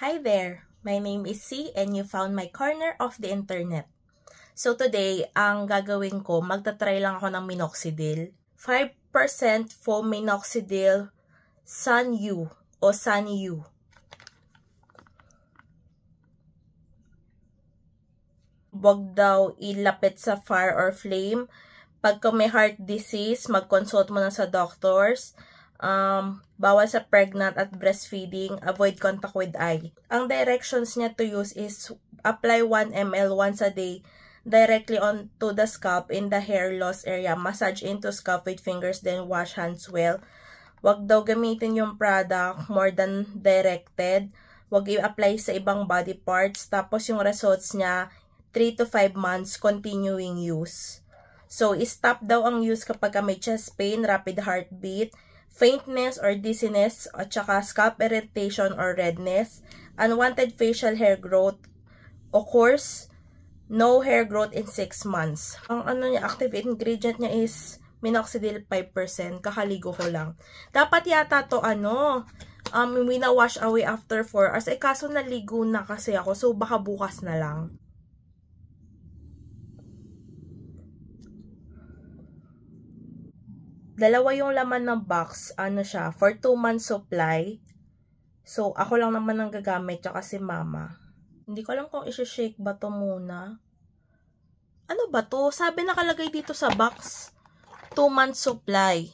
Hi there! My name is C and you found my corner of the internet. So today, ang gagawin ko, magta-try lang ako ng minoxidil. 5% foam minoxidil Sun U o Sun U. Huwag daw ilapit sa fire or flame. Pagka may heart disease, mag-consult mo na sa doctors. Bawal sa pregnant at breastfeeding, avoid contact with eye. Ang directions niya to use is apply 1 ml once a day directly onto the scalp in the hair loss area. Massage into scalp with fingers, then wash hands well. Wag daw gamitin yung product more than directed. Wag i-apply sa ibang body parts. Tapos yung results niya, 3 to 5 months continuing use. So, stop daw ang use kapag may chest pain, rapid heartbeat, faintness or dizziness, at saka scalp irritation or redness, unwanted facial hair growth, of course, no hair growth in 6 months. Ang active ingredient niya is minoxidil 5%. Kakaligo ko lang. Dapat yata to wina-wash away after 4 hours. Kaso naligo na kasi ako, so baka bukas na lang. Dalawa yung laman ng box, siya, for 2 months supply. So, ako lang naman ang gagamit, tsaka si mama. Hindi ko alam kung isi-shake ba to muna. Ano ba to? Sabi nakalagay dito sa box, 2 months supply.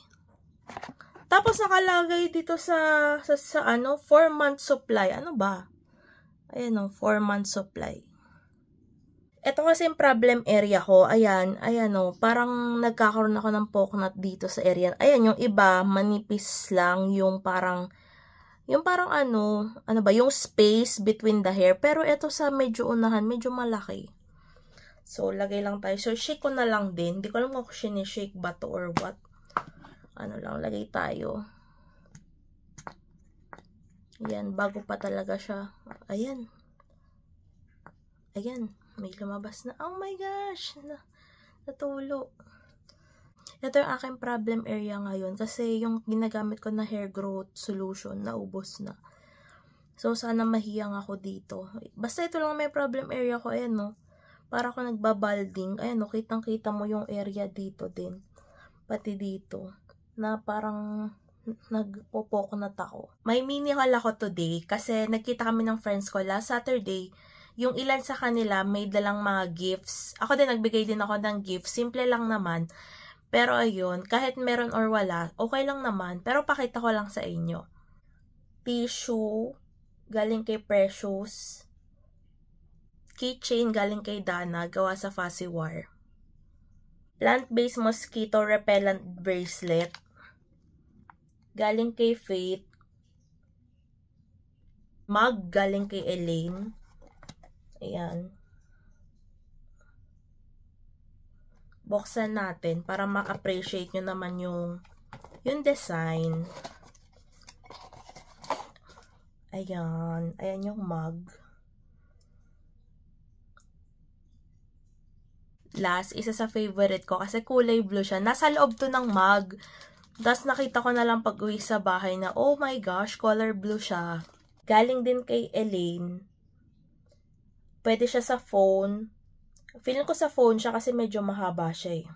Tapos nakalagay dito sa 4 months supply. Ano ba? Ayan 4 months supply. Ito kasi yung problem area ko. Ayan parang nagkakaroon ako ng pocknut dito sa area. Ayan, yung iba, manipis lang, yung parang yung space between the hair. Pero ito sa medyo unahan, medyo malaki. So, lagay lang tayo. So, shake ko na lang din. Hindi ko alam kung sinishake ba to or what. Lagay tayo. Ayan, bago pa talaga siya. Ayan. Ayan. May lumabas na. Oh my gosh! Natulo. Ito yung aking problem area ngayon. Kasi yung ginagamit ko na hair growth solution, naubos na. So, sana mahiyang ako dito. Basta ito lang may problem area ko. Ayan, para ako nagbabalding. Ayan, kitang-kita mo yung area dito din. Pati dito. Na parang nagpo-pocknut ako. May mini haul ako today. Kasi nagkita kami ng friends ko last Saturday. Yung ilan sa kanila may dalang mga gifts. Ako din, nagbigay din ako ng gifts. Simple lang naman. Pero ayun, kahit meron or wala, okay lang naman. Pero pakita ko lang sa inyo. Tissue, galing kay Precious. Keychain, galing kay Dana, gawa sa Fussy Wire. Plant-based mosquito repellent bracelet. Galing kay Faith. Mug, galing kay Elaine. Ayan. Buksan natin para ma-appreciate nyo naman yung design. Ayan. Ayan yung mug. Last, isa sa favorite ko kasi kulay blue siya. Nasa loob to ng mug. Tapos nakita ko na lang pag-uwi sa bahay na, oh my gosh, color blue siya. Galing din kay Elaine. Pwede siya sa phone. Feeling ko sa phone siya kasi medyo mahaba siya eh.